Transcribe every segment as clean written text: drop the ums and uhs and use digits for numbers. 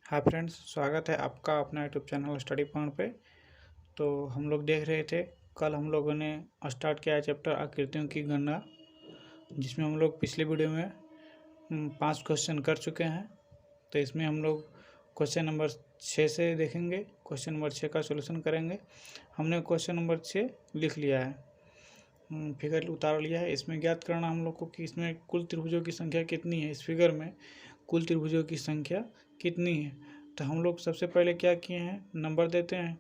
Hi friends, स्वागत है आपका अपना यूट्यूब चैनल स्टडी पॉइंट पे। तो हम लोग देख रहे थे, कल हम लोगों ने स्टार्ट किया है चैप्टर आकृतियों की गणना, जिसमें हम लोग पिछले वीडियो में 5 क्वेश्चन कर चुके हैं। तो इसमें हम लोग क्वेश्चन नंबर 6 से देखेंगे, क्वेश्चन नंबर 6 का सोल्यूशन करेंगे। हमने क्वेश्चन नंबर 6 लिख लिया है, फिगर उतार लिया है। इसमें ज्ञात करना हम लोग को कि इसमें कुल त्रिभुजों की संख्या कितनी है। इस फिगर में कुल त्रिभुजों की संख्या कितनी है। तो हम लोग सबसे पहले क्या किए हैं, नंबर देते हैं।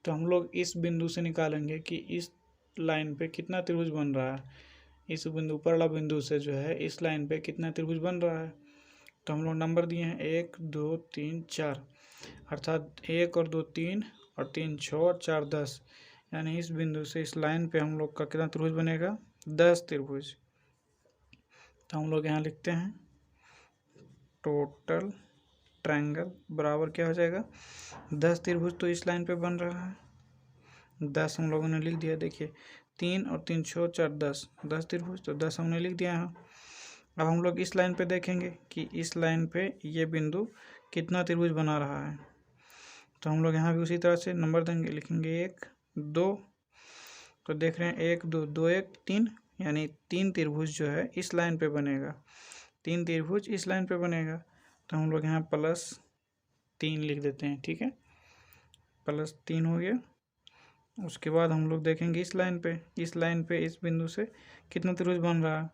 तो हम लोग इस बिंदु से निकालेंगे कि इस लाइन पे कितना त्रिभुज बन रहा है। इस बिंदु ऊपर वाला बिंदु से जो है इस लाइन पे कितना त्रिभुज बन रहा है। तो हम लोग नंबर दिए हैं 1 2 3 4, अर्थात 1 और 2 3 और 3 6 और 4 10। यानी इस बिंदु से इस लाइन पे हम लोग का कितना त्रिभुज बनेगा, 10 त्रिभुज। तो हम लोग यहाँ लिखते हैं टोटल ट्रायंगल बराबर क्या हो जाएगा, 10 त्रिभुज तो इस लाइन पे बन रहा है। 10 हम लोगों ने लिख दिया। देखिए 3 और 3 6 4 10, 10 त्रिभुज, तो 10 हमने लिख दिया यहाँ। अब हम लोग इस लाइन पे देखेंगे कि इस लाइन पे ये बिंदु कितना त्रिभुज बना रहा है। तो हम लोग यहाँ भी उसी तरह से नंबर देंगे, लिखेंगे 1 2। तो देख रहे हैं 1 2 2 1 3, यानी 3 त्रिभुज जो है इस लाइन पे बनेगा। 3 त्रिभुज इस लाइन पे बनेगा। तो हम लोग यहाँ +3 लिख देते हैं, ठीक है, +3 हो गया। उसके बाद हम लोग देखेंगे इस लाइन पे इस बिंदु से कितना त्रिभुज बन रहा है।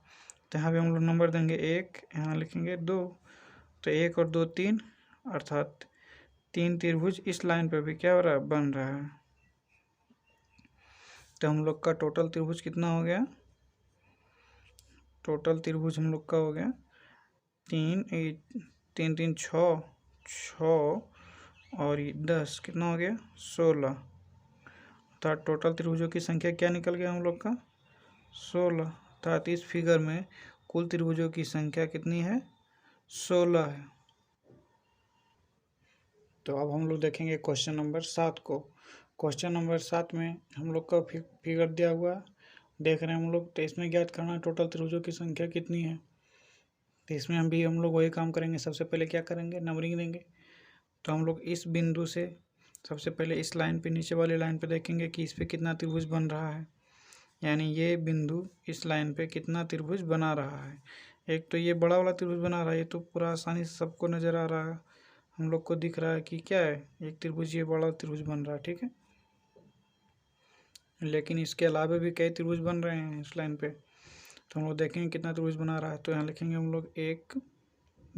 तो यहाँ पे हम लोग नंबर देंगे 1, यहाँ लिखेंगे 2। तो 1 और 2 3, अर्थात 3 त्रिभुज इस लाइन पे भी क्या हो रहा है, बन रहा है। तो हम लोग का टोटल त्रिभुज कितना हो गया, टोटल त्रिभुज हम लोग का हो गया 3 3 3 6 6 और 10 कितना हो गया, 16। अर्थात टोटल त्रिभुजों की संख्या क्या निकल गया हम लोग का, 16। अर्थात इस फिगर में कुल त्रिभुजों की संख्या कितनी है, 16 है। तो अब हम लोग देखेंगे क्वेश्चन नंबर 7 को। क्वेश्चन नंबर 7 में हम लोग का फिगर दिया हुआ देख रहे हैं हम लोग। तो इसमें ज्ञात करना टोटल त्रिभुजों की संख्या कितनी है। तो इसमें हम लोग वही काम करेंगे। सबसे पहले क्या करेंगे, नंबरिंग देंगे। तो हम लोग इस बिंदु से सबसे पहले इस लाइन पे, नीचे वाली लाइन पे देखेंगे कि इस पे कितना त्रिभुज बन रहा है। यानी ये बिंदु इस लाइन पे कितना त्रिभुज बना रहा है। एक तो ये बड़ा वाला त्रिभुज बना रहा है, ये तो पूरा आसानी से सबको नज़र आ रहा है, हम लोग को दिख रहा है कि क्या है, एक त्रिभुज, ये बड़ा त्रिभुज बन रहा है, ठीक है। लेकिन इसके अलावा भी कई त्रिभुज बन रहे हैं इस लाइन पे। तो हम लोग देखेंगे कितना त्रिभुज बना रहा है। तो यहाँ लिखेंगे हम लोग 1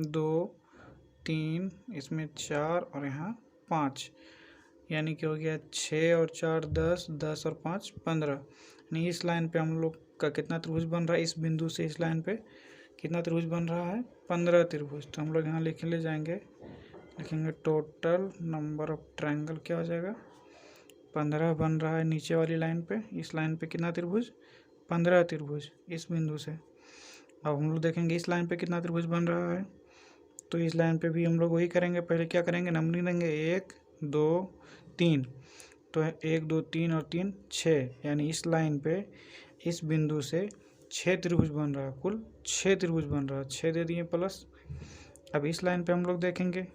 2 3, इसमें 4 और यहाँ 5, यानी कि हो गया 6 और 4 10, 10 और 5 15। यानी इस लाइन पे हम लोग का कितना त्रिभुज बन रहा है, इस बिंदु से इस लाइन पे कितना त्रिभुज बन रहा है, 15 त्रिभुज। तो हम लोग यहाँ लिख ले जाएंगे, लिखेंगे टोटल नंबर ऑफ ट्रायंगल क्या हो जाएगा, 15 बन रहा है नीचे वाली लाइन पे। इस लाइन पे कितना त्रिभुज, 15 त्रिभुज इस बिंदु से। अब हम लोग देखेंगे इस लाइन पे कितना त्रिभुज बन रहा है। तो इस लाइन पे भी हम लोग वही करेंगे। पहले क्या करेंगे, नंबरिंग देंगे 1 2 3। तो 1 2 3 और 3 6, यानी इस लाइन पे इस बिंदु से 6 त्रिभुज बन रहा है, कुल 6 त्रिभुज बन रहा है, 6 दे दिए प्लस। अब इस लाइन पे हम लोग देखेंगे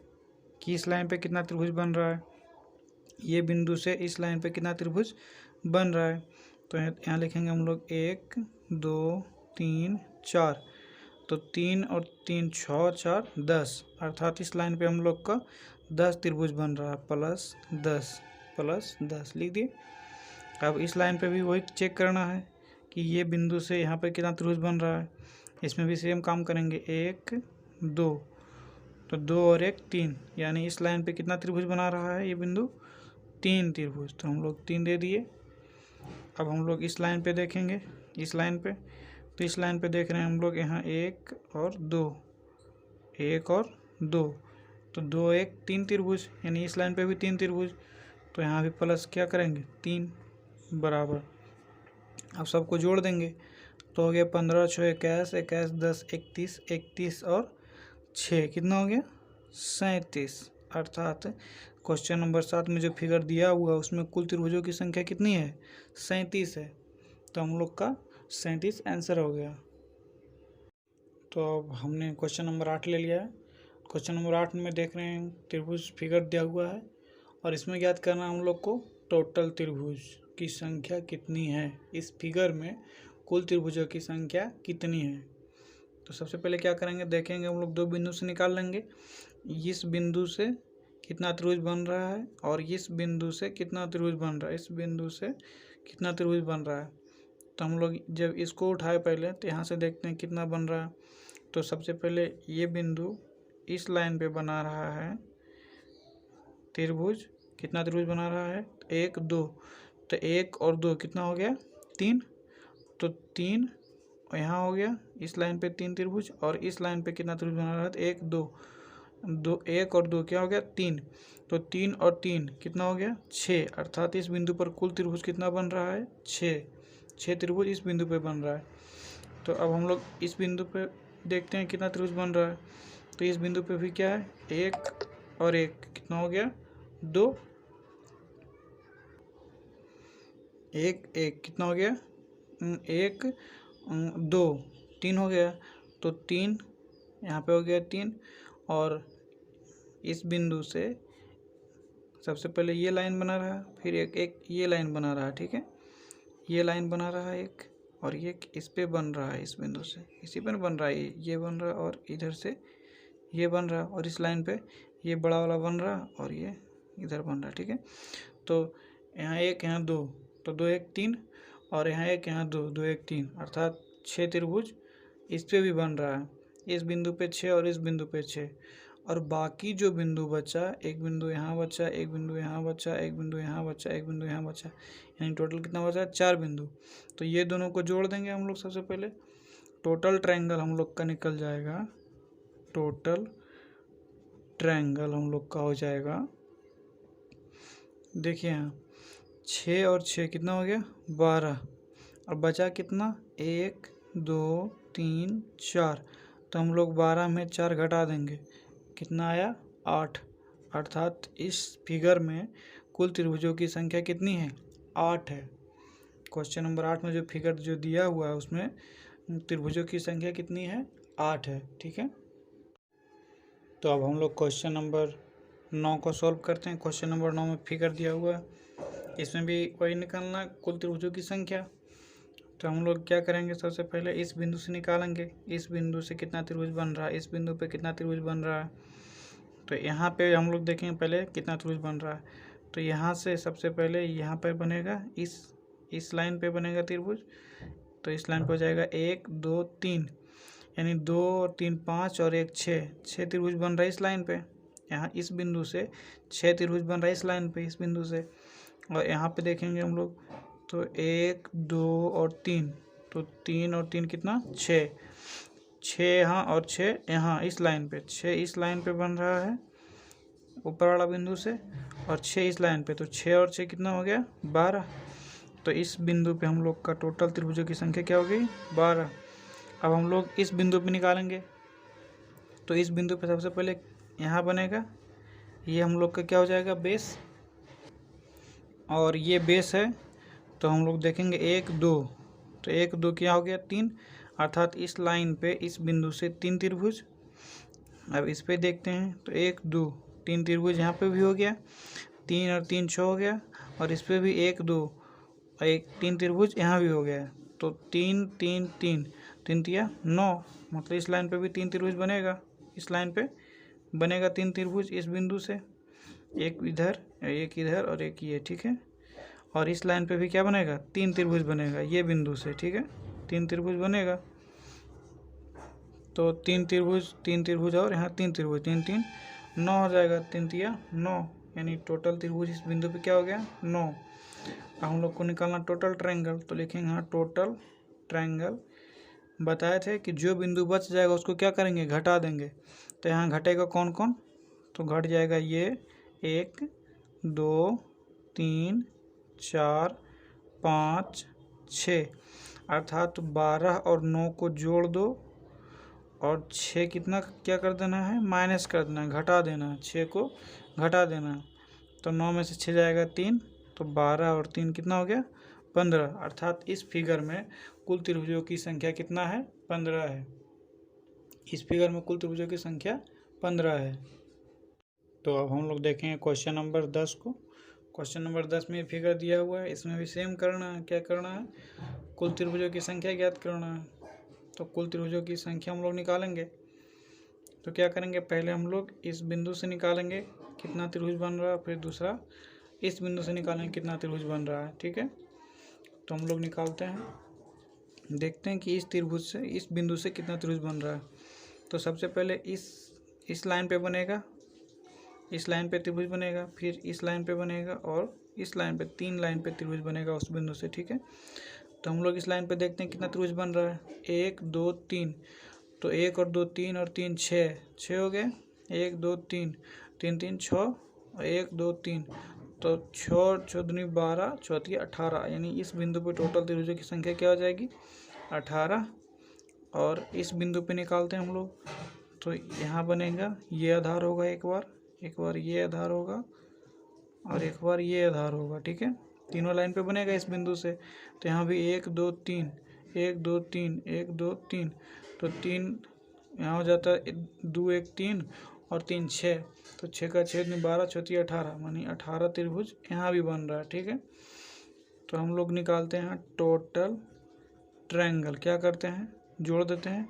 कि इस लाइन पे कितना त्रिभुज बन रहा है, ये बिंदु से इस लाइन पे कितना त्रिभुज बन रहा है। तो यहाँ लिखेंगे हम लोग 1 2 3 4। तो 3 और 3 6 4 10, अर्थात इस लाइन पे हम लोग का 10 त्रिभुज बन रहा है, +10 लिख दिए। अब इस लाइन पे भी वही चेक करना है कि ये बिंदु से यहाँ पे कितना त्रिभुज बन रहा है। इसमें भी सेम काम करेंगे, 1 2। तो 2 और 1 3, यानी इस लाइन पे कितना त्रिभुज बना रहा है ये बिंदु, 3 त्रिभुज। तो हम लोग 3 दे दिए। अब हम लोग इस लाइन पे देखेंगे, इस लाइन पे, तो इस लाइन पे देख रहे हैं हम लोग यहाँ 1 और 2, 1 और 2। तो 2 1 3 त्रिभुज, यानी इस लाइन पे भी 3 त्रिभुज। तो यहाँ भी प्लस क्या करेंगे, 3 बराबर। अब सबको जोड़ देंगे तो हो गया 15 6 21 21 10 31, 31 और 6 कितना हो गया, 37। अर्थात क्वेश्चन नंबर 7 में जो फिगर दिया हुआ उसमें कुल त्रिभुजों की संख्या कितनी है, 37 है। तो हम लोग का 37 आंसर हो गया। तो अब हमने क्वेश्चन नंबर 8 ले लिया है। क्वेश्चन नंबर 8 में देख रहे हैं त्रिभुज फिगर दिया हुआ है और इसमें ज्ञात करना हम लोग को टोटल त्रिभुज की संख्या कितनी है। इस फिगर में कुल त्रिभुजों की संख्या कितनी है। तो सबसे पहले क्या करेंगे, देखेंगे हम लोग दो बिंदु से निकाल लेंगे। इस बिंदु से कितना त्रिभुज बन रहा है और इस बिंदु से कितना त्रिभुज बन रहा है, इस बिंदु से कितना त्रिभुज बन रहा है। तो हम लोग जब इसको उठाए पहले तो यहाँ से देखते हैं कितना बन रहा है। तो सबसे पहले ये बिंदु इस लाइन पे बना रहा है त्रिभुज। कितना त्रिभुज बना रहा है, 1 2। तो 1 और 2 कितना हो गया, 3। तो 3 यहाँ हो गया, इस लाइन पे 3 त्रिभुज और इस लाइन पे कितना त्रिभुज बना रहा है, 1 2 2 1 और 2 क्या हो गया, 3। तो 3 और 3 कितना हो गया, 6। अर्थात इस बिंदु पर कुल त्रिभुज कितना बन रहा है, 6 त्रिभुज इस बिंदु पे बन रहा है। तो अब हम लोग इस बिंदु पे देखते हैं कितना त्रिभुज बन रहा है। तो इस बिंदु पे भी क्या है, 1 और 1 कितना हो गया, 2। 1 1 कितना हो गया, 1 2 3 हो गया। तो 3 यहाँ पे हो गया 3। और इस बिंदु से सबसे पहले ये लाइन बना रहा है, फिर एक ये लाइन बना रहा है, ठीक है। ये लाइन बना रहा है एक, और ये इस पे बन रहा है, इस बिंदु से इसी पर बन रहा है, ये बन रहा है और इधर से ये बन रहा है और इस लाइन पे ये बड़ा वाला बन रहा है और ये इधर बन रहा है, ठीक है। तो यहाँ 1 यहाँ 2, तो 2 1 3 और यहाँ 1 यहाँ 2 2 1 3, अर्थात 6 त्रिभुज इस पे भी बन रहा है। इस बिंदु पे 6 और इस बिंदु पे 6। और बाकी जो बिंदु बचा, एक बिंदु यहाँ बचा, एक बिंदु यहाँ बचा, एक बिंदु यहाँ बचा, एक बिंदु यहाँ बचा, यानी टोटल कितना बचा, 4 बिंदु। तो ये दोनों को जोड़ देंगे हम लोग। सबसे पहले टोटल ट्रायंगल हम लोग का निकल जाएगा, टोटल ट्रायंगल हम लोग का हो जाएगा, देखिए यहाँ 6 और 6 कितना हो गया, 12। और बचा कितना, 1 2 3 4। तो हम लोग 12 में 4 घटा देंगे, कितना आया, 8। अर्थात इस फिगर में कुल त्रिभुजों की संख्या कितनी है, 8 है। क्वेश्चन नंबर 8 में जो फिगर जो दिया हुआ है उसमें त्रिभुजों की संख्या कितनी है, 8 है, ठीक है। तो अब हम लोग क्वेश्चन नंबर 9 को सॉल्व करते हैं। क्वेश्चन नंबर 9 में फिगर दिया हुआ है, इसमें भी वही निकालना कुल त्रिभुजों की संख्या। तो हम लोग क्या करेंगे, सबसे पहले इस बिंदु से निकालेंगे, इस बिंदु से कितना त्रिभुज बन रहा है, इस बिंदु पे कितना त्रिभुज बन रहा है। तो यहाँ पे हम लोग देखेंगे पहले कितना त्रिभुज बन रहा है। तो यहाँ से सबसे पहले यहाँ पर बनेगा, इस लाइन पे बनेगा त्रिभुज। तो इस लाइन पर हो जाएगा 1 2 3, यानी 2 और 3 5 और 1 6 त्रिभुज बन रहा है इस लाइन पे। यहाँ इस बिंदु से 6 त्रिभुज बन रहा है इस लाइन पे, इस बिंदु से। और यहाँ पे देखेंगे हम लोग तो 1 2 और 3, तो 3 और 3 कितना, 6 यहाँ और 6 यहाँ इस लाइन पे, 6 इस लाइन पे बन रहा है ऊपर वाला बिंदु से, और 6 इस लाइन पे। तो 6 और 6 कितना हो गया, 12। तो इस बिंदु पे हम लोग का टोटल त्रिभुजों की संख्या क्या हो गई, 12। अब हम लोग इस बिंदु पे निकालेंगे। तो इस बिंदु पे सबसे पहले यहाँ बनेगा, ये हम लोग का क्या हो जाएगा, बेस। और ये बेस है, तो हम लोग देखेंगे 1 2, तो 1 2 क्या हो गया, 3। अर्थात इस लाइन पे इस बिंदु से 3 त्रिभुज। अब इस पे देखते हैं तो 1 2 3 त्रिभुज यहाँ पे भी हो गया, 3 और 3 6 हो गया। और इस पे भी 1 2 और 1 3 त्रिभुज यहाँ भी हो गया। तो 3 3 3 3 तिया 9, मतलब इस लाइन पे भी 3 त्रिभुज बनेगा, इस लाइन पे बनेगा 3 त्रिभुज इस बिंदु से, एक इधर एक इधर और एक ये, ठीक है। और इस लाइन पे भी क्या बनेगा, 3 त्रिभुज बनेगा ये बिंदु से, ठीक है, 3 त्रिभुज बनेगा। तो 3 त्रिभुज और यहाँ 3 त्रिभुज, 3 3 9 हो जाएगा, 3 तिया 9, यानी टोटल त्रिभुज इस बिंदु पे क्या हो गया, 9। अब हम लोग को निकालना टोटल ट्रायंगल। तो लिखेंगे यहाँ टोटल ट्रायंगल। बताए थे कि जो बिंदु बच जाएगा उसको क्या करेंगे, घटा देंगे। तो यहाँ घटेगा कौन कौन, तो घट जाएगा ये 1 2 3 4 5 6। अर्थात 12 और 9 को जोड़ दो और 6 कितना क्या कर देना है, माइनस कर देना है, घटा देना है, 6 को घटा देना है। तो 9 में से 6 जाएगा 3, तो 12 और 3 कितना हो गया, 15। अर्थात इस फिगर में कुल त्रिभुजों की संख्या कितना है, 15 है। इस फिगर में कुल त्रिभुजों की संख्या 15 है। तो अब हम लोग देखेंगे क्वेश्चन नंबर 10 को। क्वेश्चन नंबर 10 में फिगर दिया हुआ है, इसमें भी सेम करना है। क्या करना है? कुल त्रिभुजों की संख्या ज्ञात करना है। तो कुल त्रिभुजों की संख्या हम लोग निकालेंगे। तो क्या करेंगे, पहले हम लोग इस बिंदु से निकालेंगे कितना त्रिभुज बन रहा है, फिर दूसरा इस बिंदु से निकालेंगे कितना त्रिभुज बन रहा है। ठीक है, तो हम लोग निकालते हैं, देखते हैं कि इस त्रिभुज से, इस बिंदु से कितना त्रिभुज बन रहा है। तो सबसे पहले इस लाइन पे बनेगा, इस लाइन पे त्रिभुज बनेगा, फिर इस लाइन पे बनेगा और इस लाइन पे, 3 लाइन पे त्रिभुज बनेगा उस बिंदु से। ठीक है, तो हम लोग इस लाइन पे देखते हैं कितना त्रिभुज बन रहा है। 1 2 3, तो 1 और 2 3 और 3 6 हो गए। 1 2 3 3 3 6 और 1 2 3, तो 6 6 दूनी 12, 6 18, यानी इस बिंदु पे टोटल त्रिभुजों की संख्या क्या हो जाएगी? 18। और इस बिंदु पे निकालते हैं हम लोग, तो यहाँ बनेगा, ये आधार होगा, एक बार ये आधार होगा और एक बार ये आधार होगा। ठीक है, तीनों लाइन पे बनेगा इस बिंदु से। तो यहाँ भी 1 2 3 1 2 3 1 2 3, तो 3 यहाँ हो जाता है, 2 1 3 और 3 6, तो 6 का 6 दूनी 12, 6 18, मानी 18 त्रिभुज यहाँ भी बन रहा है। ठीक है, तो हम लोग निकालते हैं टोटल ट्रायंगल। क्या करते हैं, जोड़ देते हैं।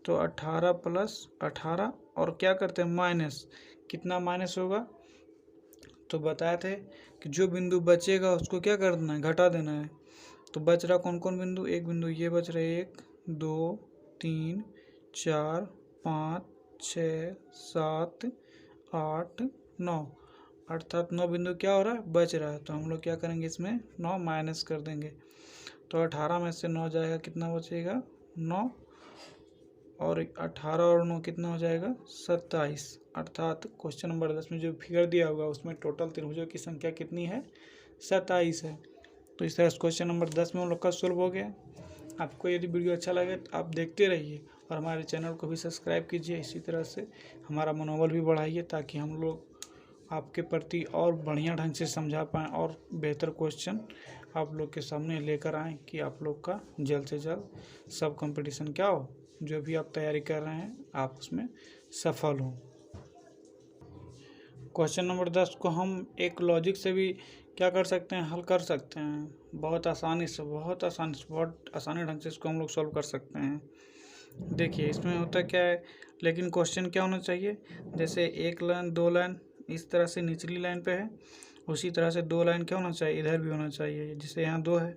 तो 18 प्लस 18 और क्या करते हैं, माइनस। कितना माइनस होगा? तो बताए थे कि जो बिंदु बचेगा उसको क्या करना है, घटा देना है। तो बच रहा कौन कौन बिंदु? एक बिंदु ये बच रहा है, 1 2 3 4 5 6 7 8 9, अर्थात 9 बिंदु क्या हो रहा है, बच रहा है। तो हम लोग क्या करेंगे, इसमें 9 माइनस कर देंगे। तो 18 में से 9 जाएगा, कितना बचेगा? 9, और 18 और 9 कितना हो जाएगा? 27। अर्थात क्वेश्चन नंबर 10 में जो फिगर दिया हुआ उसमें टोटल त्रिभुजों की संख्या कितनी है? 27 है। तो इस तरह से क्वेश्चन नंबर 10 में हम लोग का सोल्व हो गया। आपको यदि वीडियो अच्छा लगे तो आप देखते रहिए और हमारे चैनल को भी सब्सक्राइब कीजिए। इसी तरह से हमारा मनोबल भी बढ़ाइए, ताकि हम लोग आपके प्रति और बढ़िया ढंग से समझा पाएँ और बेहतर क्वेश्चन आप लोग के सामने लेकर आएँ, कि आप लोग का जल्द से जल्द सब कंपटीशन क्या हो, जो भी आप तैयारी कर रहे हैं आप उसमें सफल हों। क्वेश्चन नंबर 10 को हम एक लॉजिक से भी क्या कर सकते हैं, हल कर सकते हैं। बहुत आसानी से, बहुत आसानी ढंग से इसको हम लोग सॉल्व कर सकते हैं। देखिए इसमें होता क्या है, लेकिन क्वेश्चन क्या होना चाहिए, जैसे 1 लाइन 2 लाइन इस तरह से निचली लाइन पे है, उसी तरह से 2 लाइन क्या होना चाहिए, इधर भी होना चाहिए, जैसे यहाँ 2 है।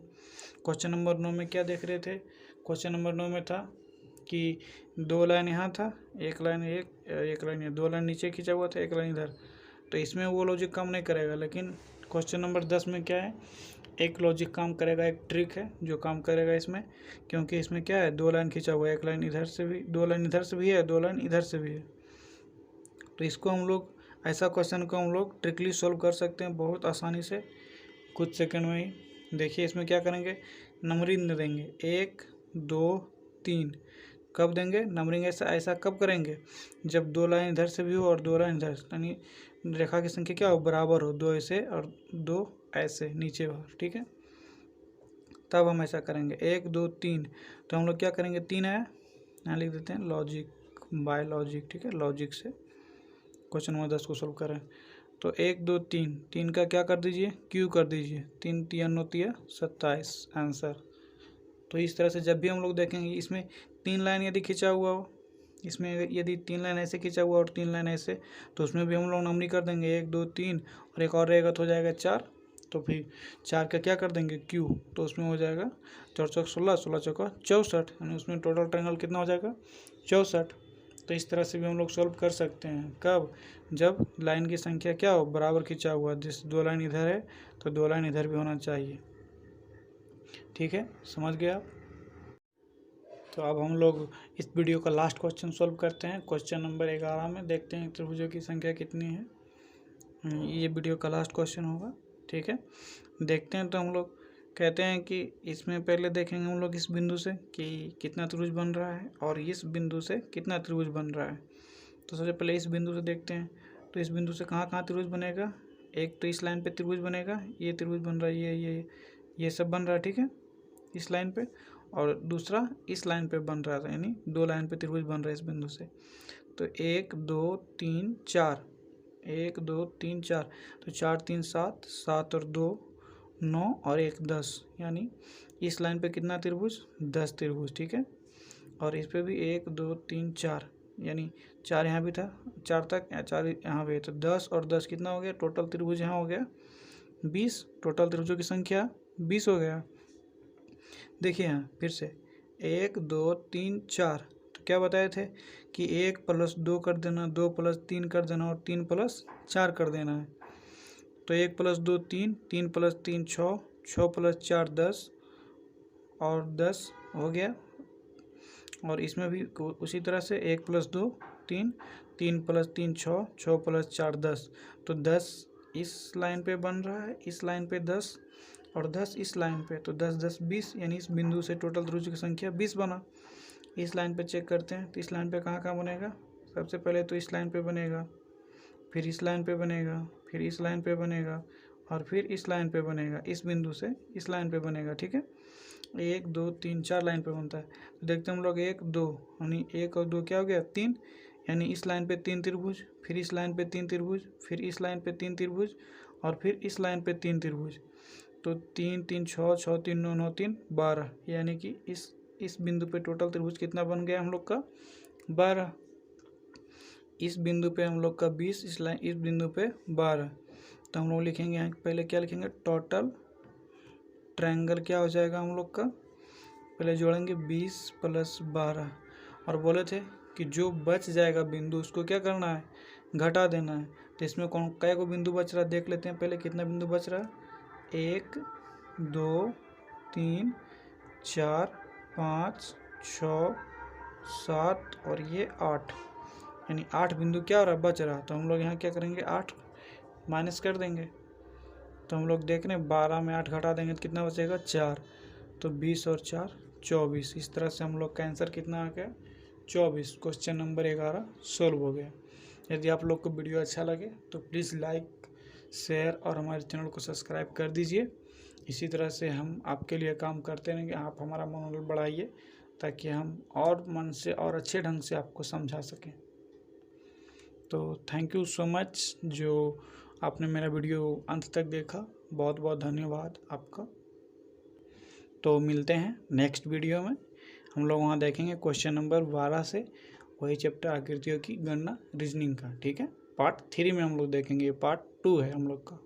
क्वेश्चन नंबर 9 में क्या देख रहे थे, क्वेश्चन नंबर 9 में था कि 2 लाइन यहाँ था, एक लाइन ये 2 लाइन नीचे खींचा हुआ था, एक लाइन इधर। तो इसमें वो लॉजिक काम नहीं करेगा, लेकिन क्वेश्चन नंबर 10 में क्या है, एक लॉजिक काम करेगा, एक ट्रिक है जो काम करेगा इसमें। क्योंकि इसमें क्या है, 2 लाइन खींचा हुआ है, एक लाइन इधर से भी, 2 लाइन इधर से भी है, 2 लाइन इधर से भी है। तो इसको हम लोग, ऐसा क्वेश्चन को हम लोग ट्रिकली सॉल्व कर सकते हैं बहुत आसानी से, कुछ सेकंड में ही। देखिए इसमें क्या करेंगे, नंबरिंग देंगे 1 2 3। कब देंगे नंबरिंग? ऐसा कब करेंगे, जब 2 लाइन इधर से भी हो और 2 लाइन इधर, यानी रेखा की संख्या क्या हो, बराबर हो, 2 ऐसे और 2 ऐसे नीचे बाहर। ठीक है, तब हम ऐसा करेंगे 1 2 3। तो हम लोग क्या करेंगे, 3 है, यहाँ लिख देते हैं लॉजिक, बाय लॉजिक। ठीक है, लॉजिक से क्वेश्चन नंबर 10 को सोल्व करें। तो 1 2 3, 3 का क्या कर दीजिए, क्यू कर दीजिए, 3 3 9 27 आंसर। तो इस तरह से जब भी हम लोग देखेंगे इसमें 3 लाइन यदि खींचा हुआ हो, इसमें यदि 3 लाइन ऐसे खींचा हुआ और 3 लाइन ऐसे, तो उसमें भी हम लोग नंबरिंग कर देंगे 1 2 3, और एक और रहेगा तो हो जाएगा 4। तो फिर 4 का क्या कर देंगे, क्यू, तो उसमें हो जाएगा 4 चौक 16, 16 चौका 64, यानी उसमें टोटल ट्रायंगल कितना हो जाएगा, 64। तो इस तरह से भी हम लोग सॉल्व कर सकते हैं। कब, जब लाइन की संख्या क्या हो, बराबर खींचा हुआ, जैसे 2 लाइन इधर है तो 2 लाइन इधर भी होना चाहिए। ठीक है, समझ गए आप? तो अब हम लोग इस वीडियो का लास्ट क्वेश्चन सॉल्व करते हैं। क्वेश्चन नंबर 11 में देखते हैं त्रिभुजों की संख्या कितनी है। ये वीडियो का लास्ट क्वेश्चन होगा। ठीक है, देखते हैं। तो हम लोग कहते हैं कि इसमें पहले देखेंगे हम लोग इस बिंदु से कि कितना त्रिभुज बन रहा है, और इस बिंदु से कितना त्रिभुज बन रहा है। तो सबसे पहले इस बिंदु से देखते हैं। तो इस बिंदु से कहाँ कहाँ त्रिभुज बनेगा, एक तो इस लाइन पे त्रिभुज बनेगा, ये त्रिभुज बन रहा है, ये सब बन रहा है। ठीक है, इस लाइन पे, और दूसरा इस लाइन पे बन रहा था, यानी 2 लाइन पे त्रिभुज बन रहा है इस बिंदु से। तो 1 2 3 4, 1 2 3 4, तो 4 3 7, 7 और 2 9 और 1 10, यानी इस लाइन पे कितना त्रिभुज, 10 त्रिभुज। ठीक है, और इस पे भी 1 2 3 4, यानी 4 यहाँ भी था, 4 तक, 4 यहाँ भी है, तो 10 और 10 कितना हो गया, टोटल त्रिभुज यहाँ हो गया 20, टोटल त्रिभुजों की संख्या 20 हो गया। देखिए यहाँ फिर से 1 2 3 4, तो क्या बताए थे कि 1 + 2 कर देना, 2 + 3 कर देना और 3 + 4 कर देना है। तो 1 + 2 3, 3 + 3 6, 6 + 4 10 और 10 हो गया। और इसमें भी उसी तरह से 1 + 2 3, 3 + 3 6, 6 + 4 10, तो 10 इस लाइन पे बन रहा है, इस लाइन पे 10 और 10 इस लाइन पे, तो 10 10 20, यानी इस बिंदु से टोटल त्रिभुज की संख्या 20 बना। इस लाइन पे चेक करते हैं, तो इस लाइन पे कहाँ कहाँ बनेगा, सबसे पहले तो इस लाइन पे बनेगा, फिर इस लाइन पे बनेगा, फिर इस लाइन पे बनेगा और फिर इस लाइन पे बनेगा, इस बिंदु से इस लाइन पे बनेगा। ठीक है, 1 2 3 4 लाइन पे बनता है। तो देखते हैं हम लोग 1 2, यानी 1 और 2 क्या हो गया 3, यानी इस लाइन पे 3 त्रिभुज, फिर इस लाइन पे 3 त्रिभुज, फिर इस लाइन पे 3 त्रिभुज और फिर इस लाइन पे 3 त्रिभुज। तो 3 3 6 6 3 9 9 3 12, यानी कि इस बिंदु पे टोटल त्रिभुज कितना बन गया हम लोग का 12। इस बिंदु पे हम लोग का 20, इस बिंदु पे 12। तो हम लोग लिखेंगे यहाँ पहले क्या लिखेंगे, टोटल ट्रायंगल क्या हो जाएगा हम लोग का, पहले जोड़ेंगे 20 + 12 और बोले थे कि जो बच जाएगा बिंदु उसको क्या करना है, घटा देना है। तो इसमें कौन कै को बिंदु बच रहा है देख लेते हैं पहले, कितना बिंदु बच रहा है, 1 2 3 4 5 6 7 और ये 8, यानी 8 बिंदु क्या हो रहा है, बच रहा है। तो हम लोग यहाँ क्या करेंगे, 8 माइनस कर देंगे। तो हम लोग देख रहे हैं 12 में 8 घटा देंगे तो कितना बचेगा 4, तो 20 और 4 24। इस तरह से हम लोग का आंसर कितना आ गया 24। क्वेश्चन नंबर 11 सोल्व हो गया। यदि आप लोग को वीडियो अच्छा लगे तो प्लीज़ लाइक शेयर और हमारे चैनल को सब्सक्राइब कर दीजिए। इसी तरह से हम आपके लिए काम करते रहेंगे, आप हमारा मनोबल बढ़ाइए ताकि हम और मन से और अच्छे ढंग से आपको समझा सकें। तो थैंक यू सो मच जो आपने मेरा वीडियो अंत तक देखा, बहुत बहुत धन्यवाद आपका। तो मिलते हैं नेक्स्ट वीडियो में, हम लोग वहाँ देखेंगे क्वेश्चन नंबर 12 से वही चैप्टर आकृतियों की गणना रीजनिंग का। ठीक है, पार्ट 3 में हम लोग देखेंगे, पार्ट 2 है हम लोग का।